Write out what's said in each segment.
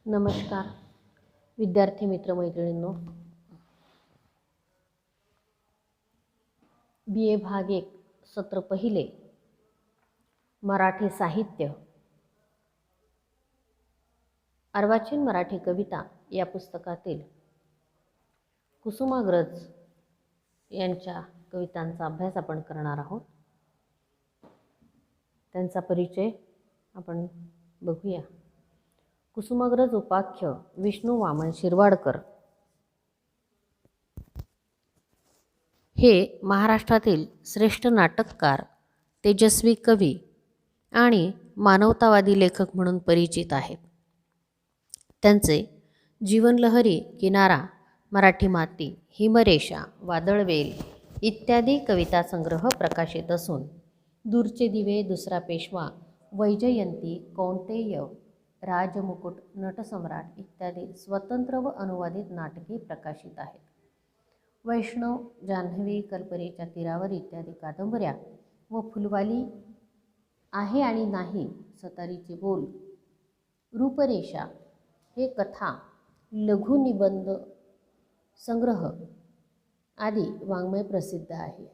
नमस्कार विद्यार्थी मित्रमैत्रिणींनो, BA भाग 1 सत्र पहिले मराठी साहित्य अर्वाचीन मराठी कविता या पुस्तकातील कुसुमाग्रज यांच्या कवितांचा अभ्यास आपण करणार आहोत. त्यांचा परिचय आपण बघूया. कुसुमाग्रज उपाख्य विष्णू वामन शिरवाडकर हे महाराष्ट्रातील श्रेष्ठ नाटककार, तेजस्वी कवी आणि मानवतावादी लेखक म्हणून परिचित आहेत. त्यांचे जीवनलहरी, किनारा, मराठी माती, हिमरेषा, वादळवेल इत्यादी कविता संग्रह प्रकाशित असून दूरचे दिवे, दुसरा पेशवा, वैजयंती, कौंतेय, राजमुकुट, नटसम्राट इत्यादी स्वतंत्र व अनुवादित नाटके प्रकाशित आहेत. वैष्णव, जान्हवी, कल्पनेच्या तीरावर इत्यादी कादंबऱ्या व फुलवाली, आहे आणि नाही, सतारीचे बोल, रूपरेषा हे कथा, लघुनिबंध संग्रह आदी वाङ्मय प्रसिद्ध आहे.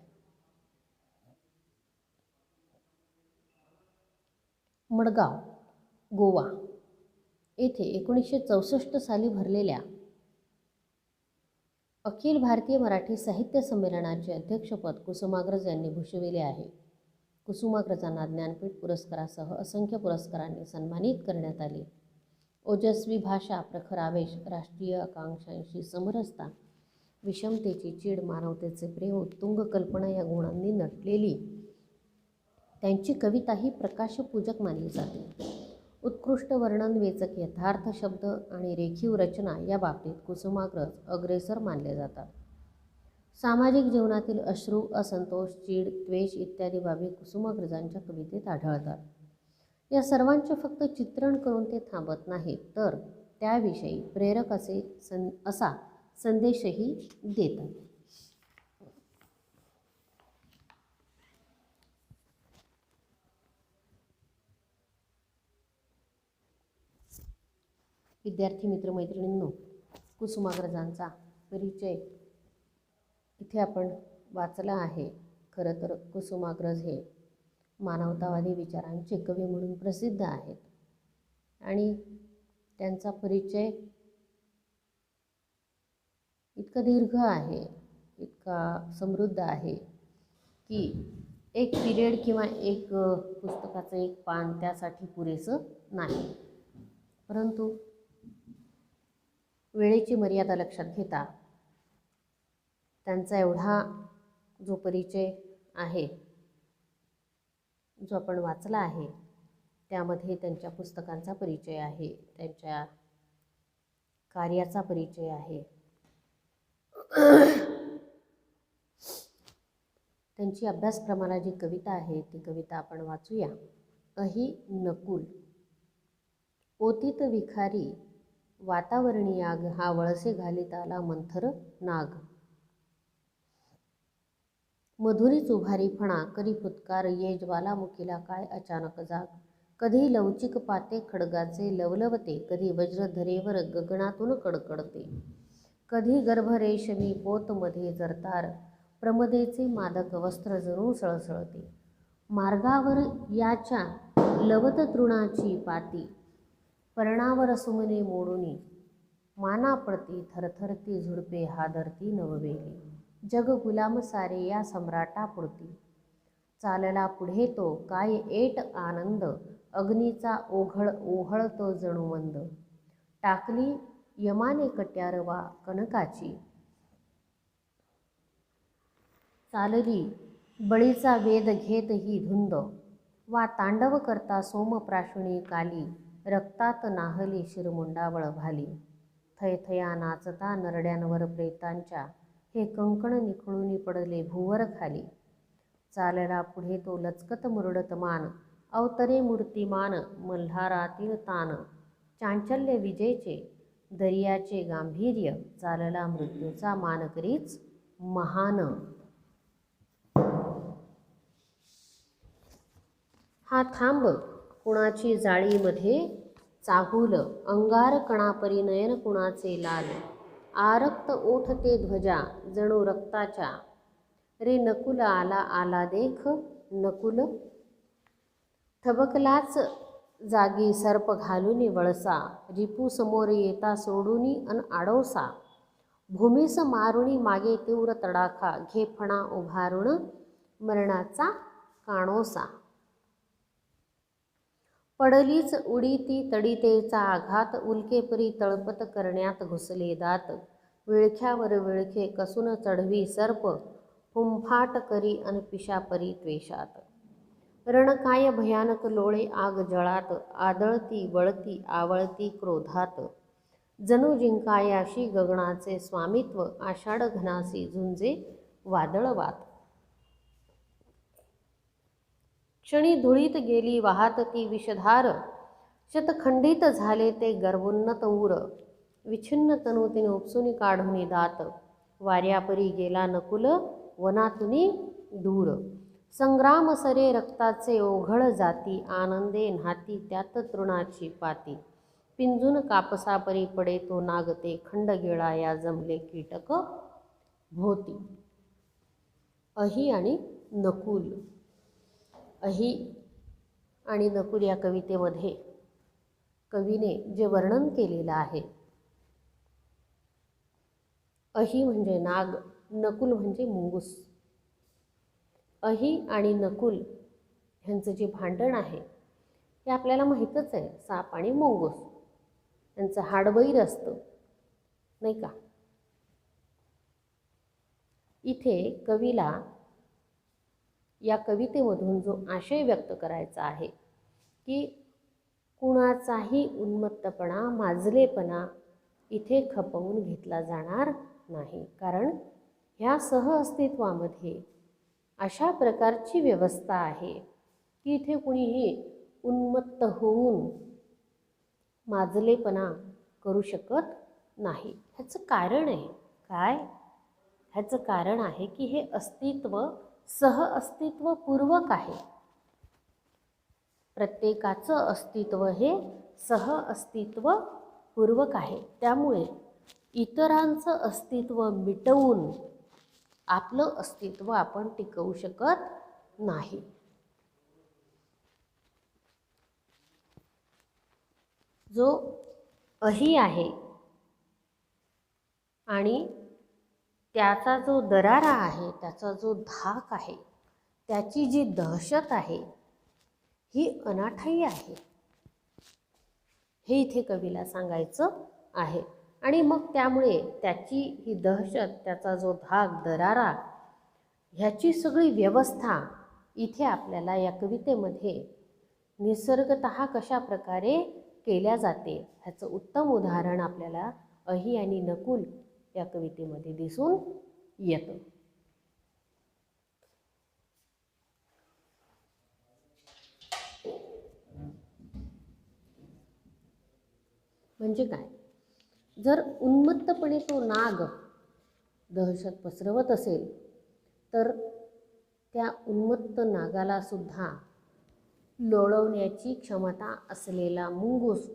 मडगाव, गोवा येथे 1964 साली भरलेल्या अखिल भारतीय मराठी साहित्य संमेलनाचे अध्यक्षपद कुसुमाग्रज यांनी भूषविले आहे. कुसुमाग्रजांना ज्ञानपीठ पुरस्कारासह असंख्य पुरस्कारांनी सन्मानित करण्यात आले. ओजस्वी भाषा, प्रखर आवेश, राष्ट्रीय आकांक्षांशी समरसता, विषमतेची चीड, मानवतेचे प्रेम, उत्तुंग कल्पना या गुणांनी नटलेली त्यांची कविता ही प्रकाशपूजक मानली जाते. उत्कृष्ट वर्णन, वेचक यथार्थ शब्द आणि रेखीव रचना या बाबतीत कुसुमाग्रज अग्रेसर मानले जातात. सामाजिक जीवनातील अश्रू, असंतोष, चीड, द्वेष इत्यादी बाबी कुसुमाग्रजांच्या कवितेत आढळतात. या सर्वांचे फक्त चित्रण करून ते थांबत नाहीत, तर त्याविषयी प्रेरक असा संदेशही देतात. विद्यार्थी मित्रमैत्रिणींनो, कुसुमाग्रजांचा परिचय इथे आपण वाचला आहे. खरं तर कुसुमाग्रज हे मानवतावादी विचारांचे कवी म्हणून प्रसिद्ध आहेत आणि त्यांचा परिचय इतका दीर्घ आहे, इतका समृद्ध आहे की एक पिरियड किंवा एक पुस्तकाचं एक पान त्यासाठी पुरेसं नाही. परंतु वेळेची मर्यादा लक्षात घेता त्यांचा एवढा जो परिचय आहे, जो आपण वाचला आहे, त्यामध्ये त्यांच्या पुस्तकांचा परिचय आहे, त्यांच्या कार्याचा परिचय आहे. त्यांची अभ्यासक्रमाला जी कविता आहे ती कविता आपण वाचूया. अहि नकुल, ओतीत विखारी, वातावरणी आग, हा वळसे घालीत आला मंथर नाग. मधुरीच उभारी फणा, करी फुत्कार ये ज्वालामुखीला काय अचानक जाग. कधी लवचिक पाते खड्गाचे लवलवते, कधी वज्रधरेवर गगनातून कडकडते. कधी गर्भरेशमी पोत मध्ये जरतार, प्रमदेचे मादक वस्त्र जणू सळसळते. मार्गावर याच्या लवत तृणाची पाती, पर्णावर सुमने मोडुनी, माना पडती थरथरती झुडपे हादरती नववेली. जग गुलाम सारे या सम्राटा पुढती, चालला पुढे तो काय एट आनंद. अग्नीचा ओघळ ओहळतो जणू मंद, टाकली यमाने कट्यार वा कनकाची. चालली बळीचा वेध घेत ही धुंद, वा तांडव करता सोमप्राशुनी काली. रक्तात नाहली शिरमुंडावळ भाली, थयथया नाचता नरड्यांवर प्रेतांच्या. हे कंकण निखळून पडले भूवर खाली. चालला पुढे तो लचकत मुरडत मान, अवतरे मूर्तिमान मल्हारातील तान. चांचल्य विजेचे दर्याचे गांभीर्य, चालला मृत्यूचा मान करीच महान. हा थांब कुणाची जाळीमध्ये चाहूल अंगार कणापरी नयन कुणाचे लाल, आरक्त ओठ ते ध्वजा जणू रक्ताच्या, रे नकुल आला आला देख नकुल, थबकलाच जागी सर्प घालूनी वळसा, रिपू समोर येता सोडूनी अन आडोसा, भूमीस मारुणी मागे तीव्र तडाखा, घे फणा उभारून मरणाचा काणोसा, पडलीच उडी ती तडितेचा आघात, उल्केपरी तळपत करण्यात घुसले दात, विळख्यावर विळखे कसून चढवी सर्प, फुंफाट करी अन पिशापरी त्वेषात, रणकाय भयानक लोळे आग जळात, आदळती वळती आवळती क्रोधात, जणू जिंकायाशी गगनाचे स्वामित्व, आषाढ घनासी झुंजे वादळवात, क्षणी धुळीत गेली वाहत ती विषधार, शतखंडित झाले ते गर्वोन्नत उर, विछिन्न तनु तिने उपसून काढूनी दात, वाऱ्यापरी गेला नकुल वनातुनी दूर, संग्राम सरे रक्ताचे ओघळ जाती, आनंदे न्हाती त्यात तृणाची पाती, पिंजून कापसापरी पडे तो नाग ते, खंड गिळाया जमले कीटक भोवती. अही आणि नकुल. अही आणि नकुल या कवितेमध्ये कवीने जे वर्णन केलेलं आहे, अही म्हणजे नाग, नकुल म्हणजे मुंगूस. अही आणि नकुल ह्यांचं जे भांडण आहे हे आपल्याला माहीतच आहे. साप आणि मुंगूस यांचं हाडबैर असतं, नाही का. इथे कवीला या कवितेमधून जो आशय व्यक्त करायचा आहे की कुणाचाही उन्मत्तपणा, माजलेपणा इथे खपवून घेतला जाणार नाही, कारण ह्या सहअस्तित्वामध्ये अशा प्रकारची व्यवस्था आहे की इथे कुणीही उन्मत्त होऊन माजलेपणा करू शकत नाही. ह्याचं कारण आहे काय? ह्याचं कारण आहे की हे अस्तित्व सहअस्तित्वपूर्वक आहे. प्रत्येकाचं अस्तित्व हे सहअस्तित्वपूर्वक आहे. त्यामुळे इतरांचं अस्तित्व मिटवून आपलं अस्तित्व आपण टिकवू शकत नाही. जो अही आहे आणि त्याचा जो दरारा आहे, त्याचा जो धाक आहे, त्याची जी दहशत आहे, ही अनाठायी आहे, हे इथे कवीला सांगायचं आहे. आणि मग त्यामुळे त्याची ही दहशत, त्याचा जो धाक, दरारा, ह्याची सगळी व्यवस्था इथे आपल्याला या कवितेमध्ये निसर्गतः कशा प्रकारे केल्या जाते ह्याचं उत्तम उदाहरण आपल्याला अही आणि नकुल या कवितेमध्ये दिसून येतं. म्हणजे काय? जर उन्मत्तपणे तो नाग दहशत पसरवत असेल तर त्या उन्मत्त नागाला सुद्धा लोळवण्याची क्षमता असलेला मुंगूस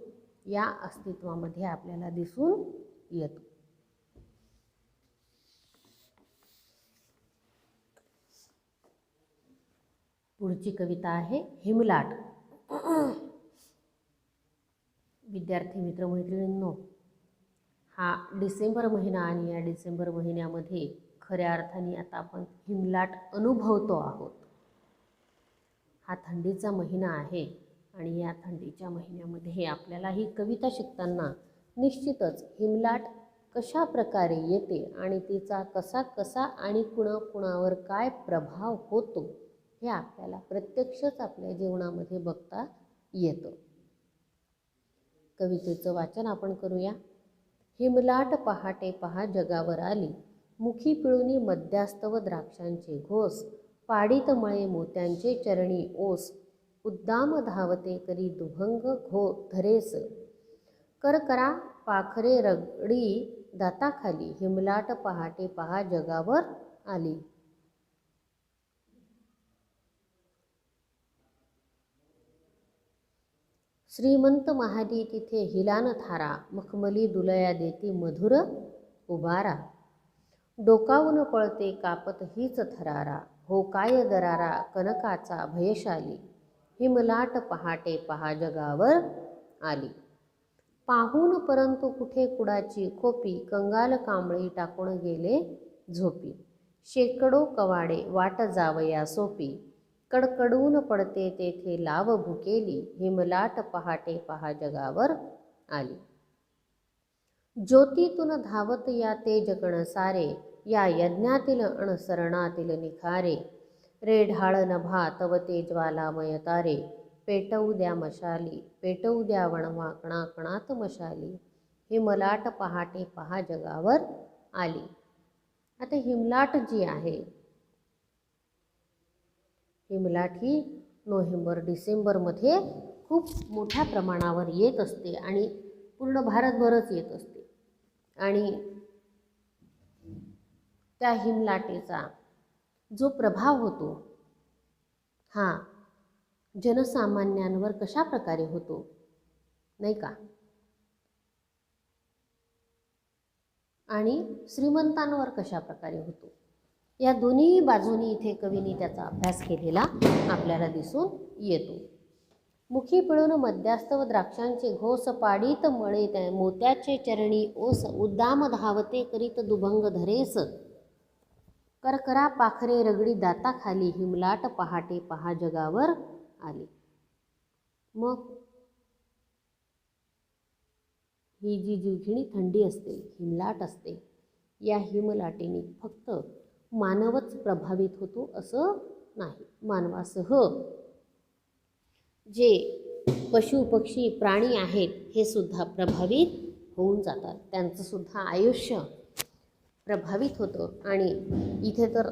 या अस्तित्वामध्ये आपल्याला दिसून येतो. पुढची कविता आहे हिमलाट. विद्यार्थी मित्रमैत्रिणींनो, हा डिसेंबर महिना आणि या डिसेंबर महिन्यामध्ये खऱ्या अर्थाने आता आपण हिमलाट अनुभवतो आहोत. हा थंडीचा महिना आहे आणि या थंडीच्या महिन्यामध्ये आपल्याला ही कविता शिकताना निश्चितच हिमलाट कशा प्रकारे येते आणि तिचा कसा कसा आणि कुणाकुणावर काय प्रभाव होतो हे आपल्याला प्रत्यक्षच आपल्या जीवनामध्ये बघता येतं. कवितेचं वाचन आपण करूया. हिमलाट पहाटे पहा जगावर आली, मुखी पिळुनी मध्यास्तव द्राक्षांचे घोस, पाडीत मळे मोत्यांचे चरणी ओस, उद्दाम धावते करी दुभंग घो धरेस, करकरा पाखरे रगडी दाताखाली, हिमलाट पहाटे पहा जगावर आली. श्रीमंत महादी तिथे हिलान थारा, मखमली दुलया देती मधुर उबारा. डोकावून पळते कापत हीच थरारा, हो काय दरारा कनकाचा भयशाली. हिमलाट पहाटे पहा जगावर आली. पाहून परंतु कुठे कुडाची खोपी, कंगाल कांबळी टाकून गेले झोपी. शेकडो कवाडे वाट जावया सोपी, कडकडून पडते तेथे लाव भुकेली. हिमलाट पहाटे पहा जगावर आली. ज्योतीतून धावत या तेजकण सारे, या यज्ञातील अणसरणातील निखारे. रेढाळ नभा तव ते ज्वालामय तारे, पेटवू द्या मशाली, पेटवू द्या वणवा कणाकणात मशाली. हिमलाट पहाटे पहा जगावर आली. आता हिमलाट जी आहे, हिमलाट ही नोव्हेंबर डिसेंबरमध्ये खूप मोठ्या प्रमाणावर येत असते आणि पूर्ण भारतभरच येत असते. आणि त्या हिमलाटेचा जो प्रभाव होतो हा जनसामान्यांवर कशा प्रकारे होतो, नाही का, आणि श्रीमंतांवर कशा प्रकारे होतो, या दोन्ही बाजूनी इथे कवींनी त्याचा अभ्यास केलेला आपल्याला दिसून येतो. मुखी पिळून मध्यास्त व द्राक्षांचे घोस, पाडीत मळे त्या मोत्याचे चरणी ओस. उद्दाम धावते करीत दुभंग धरेस, करकरा पाखरे रगडी दाताखाली. हिमलाट पहाटे पहा जगावर आली. मग ही जी जिवघेणी थंडी असते, हिमलाट असते, या हिमलाटेने फक्त मानवच प्रभावित होतो असं नाही. मानवासह जे पशु पक्षी प्राणी आहेत हे सुद्धा प्रभावित होऊन जातात. त्यांचं सुद्धा आयुष्य प्रभावित होतं. आणि इथे तर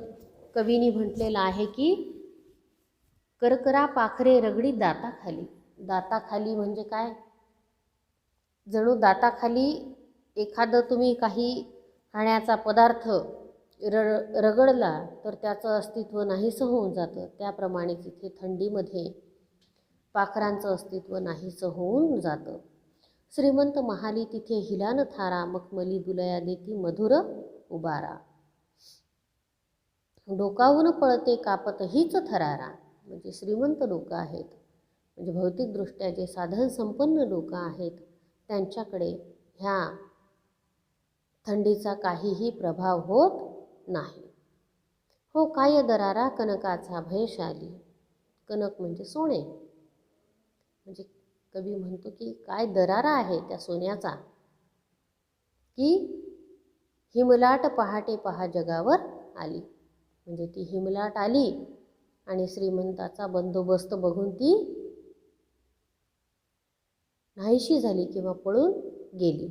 कवीनी म्हटलेलं आहे की करकरा पाखरे रगडी दाताखाली. दाताखाली म्हणजे काय, जणू दाताखाली एखादं तुम्ही काही खाण्याचा पदार्थ रगडला तर त्याचं अस्तित्व नाहीसं होऊन जातं. त्याप्रमाणे तिथे थंडीमध्ये पाखरांचं अस्तित्व नाहीसं होऊन जातं. श्रीमंत महाली तिथे हिलान थारा, मखमली दुलया देती मधुर उबारा. डोकावून पळते कापत हीच थरारा. म्हणजे श्रीमंत लोक आहेत, म्हणजे भौतिकदृष्ट्या जे साधन संपन्न लोक आहेत, त्यांच्याकडे ह्या थंडीचा काहीही प्रभाव होत नाही. हो काय दरारा कनकाचा भयशाली. कनक म्हणजे सोने. म्हणजे कवी म्हणतो की काय दरारा आहे त्या सोन्याचा, की हिमलाट पहाटे पहा जगावर आली. म्हणजे ती हिमलाट आली आणि श्रीमंताचा बंदोबस्त बघून ती नाहीशी झाली किंवा पळून गेली.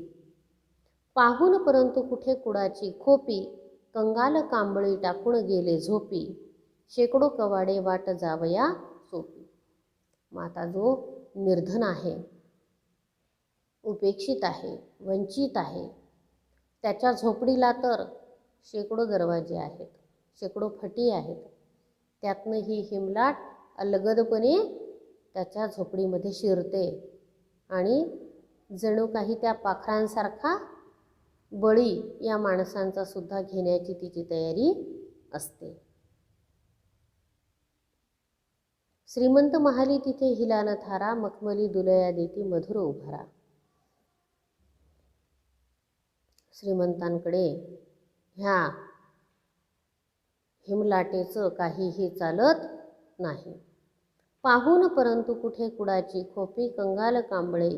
पाहून परंतु कुठे कुडाची खोपी, कंगाल कांबळी टाकून गेले झोपी. शेकडो कवाडे वाट जावया सोपी. मग आता जो निर्धन आहे, उपेक्षित आहे, वंचित आहे, त्याच्या झोपडीला तर शेकडो दरवाजे आहेत, शेकडो फटी आहेत. त्यातनं ही हिमलाट अलगदपणे त्याच्या झोपडीमध्ये शिरते आणि जणू काही त्या पाखरांसारखा बळी या माणसांचा सुद्धा घेण्याची तिची तयारी असते. श्रीमंत महाली तिथे हिलान थारा, मखमली दुलया देती मधुर उभारा. श्रीमंतांकडे ह्या हिमलाटेचं काहीही चालत नाही. पाहून परंतु कुठे कुडाची खोपी, कंगाल कांबळे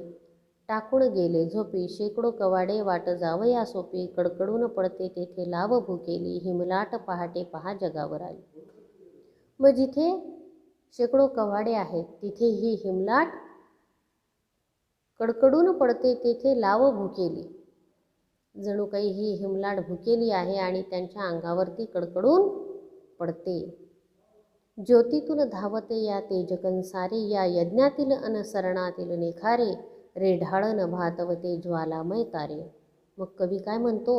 टाकून गेले झोपी. शेकडो कवाडे वाट जावया सोपी, कडकडून पडते तेथे लाव भुकेली. हिमलाट पहाटे पहा जगावर आली. मग जिथे शेकडो कवाडे आहेत तिथे ही हिमलाट कडकडून पडते तेथे लाव भुकेली. जणू काही ही हिमलाट भुकेली आहे आणि त्यांच्या अंगावरती कडकडून पडते. ज्योतीतून धावते या तेजकन सारे, या यज्ञातील अनसरणातील निखारे. रेढाळ नभातवते ज्वालामय तारे. मग कवी काय म्हणतो,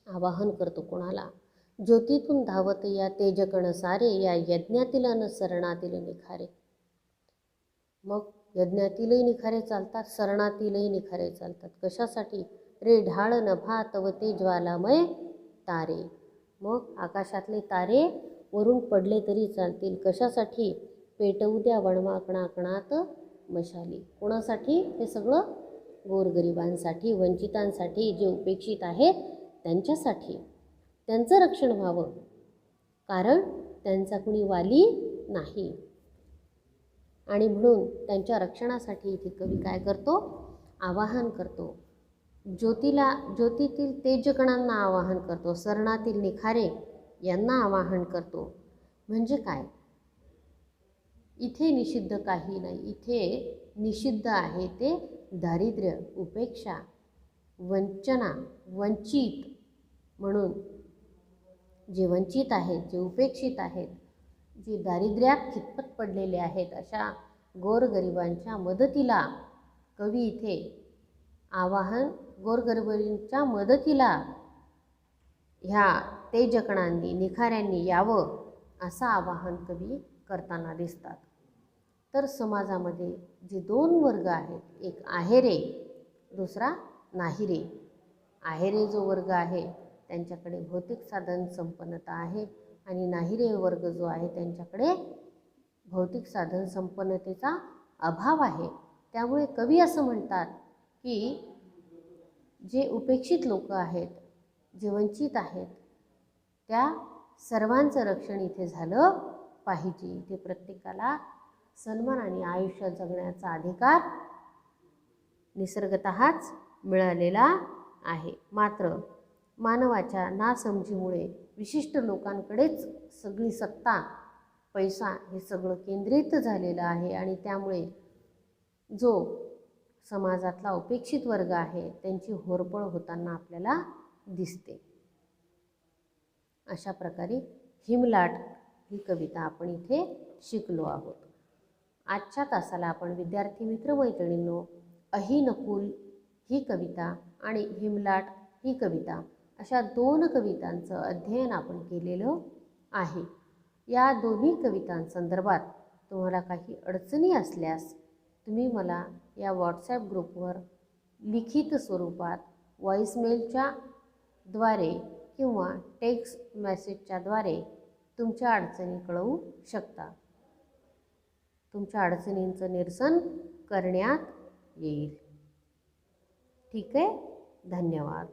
आवाहन करतो कोणाला, ज्योतीतून धावते या तेजकण सारे, या यज्ञातील अनसरणातील निखारे. मग यज्ञातीलही निखारे चालतात, सरणातीलही निखारे चालतात. कशासाठी? रे ढाळ नभा तव ते ज्वालामय तारे. मग आकाशातले तारे वरून पडले तरी चालतील. कशासाठी? पेटवू द्या वणमाकणाकणात मशाली. कोणासाठी? हे सगळं गोरगरिबांसाठी, वंचितांसाठी, जे उपेक्षित आहेत त्यांच्यासाठी. त्यांचं रक्षण व्हावं, कारण त्यांचा कुणी वाली नाही. आणि म्हणून त्यांच्या रक्षणासाठी इथे कवी काय करतो? आवाहन करतो. ज्योतीतील तेजकणांना आवाहन करतो, सरणातील निखारे यांना आवाहन करतो. म्हणजे काय? इथे निषिद्ध काही नाही. इथे निषिद्ध आहे ते दारिद्र्य, उपेक्षा, वंचना, वंचित. म्हणून जे वंचित आहेत, जे उपेक्षित आहेत, जे दारिद्र्यात खितपत पडलेले आहेत, अशा गोरगरिबांच्या मदतीला कवी इथे आवाहन, गोरगरिबांच्या मदतीला ह्या तेजकणांनी, निखाऱ्यांनी यावं असं आवाहन कवी करताना दिसतात. तर समाजामध्ये जे दोन वर्ग आहेत, एक आहेरे, दुसरा नाहीरे. आहेरे जो वर्ग आहे त्यांच्याकडे भौतिक साधन संपन्नता आहे, आणि नाहीरे वर्ग जो आहे त्यांच्याकडे भौतिक साधन संपन्नतेचा अभाव आहे. त्यामुळे कवी असं म्हणतात की जे उपेक्षित लोक आहेत, जे वंचित आहेत, त्या सर्वांचं रक्षण इथे झालं पाहिजे. इथे प्रत्येकाला सन्मानाने आयुष्य जगण्याचा अधिकार निसर्गतःच मिळालेला आहे. मात्र मानवाच्या नासमजीमुळे विशिष्ट लोकांकडेच सगळी सत्ता, पैसा हे सगळं केंद्रित झालेलं आहे, आणि त्यामुळे जो समाजातला उपेक्षित वर्ग आहे त्यांची होरपळ होताना आपल्याला दिसते. अशा प्रकारे हिमलाट ही कविता आपण इथे शिकलो आहोत. आजच्या तासाला आपण विद्यार्थी मित्रमैत्रिणींनो अहिनकुल ही कविता आणि हिमलाट ही कविता अशा दोन कवितांचं अध्ययन आपण केलेलं आहे. या दोन्ही कवितांसंदर्भात तुम्हाला काही अडचणी असल्यास तुम्ही मला या व्हॉट्सॲप ग्रुपवर लिखित स्वरूपात व्हॉईसमेलच्या द्वारे किंवा टेक्स्ट मेसेजच्या द्वारे तुमच्या अडचणी कळवू शकता. तुमच्या अडचणींचं निरसन करण्यात येईल. ठीक आहे. धन्यवाद.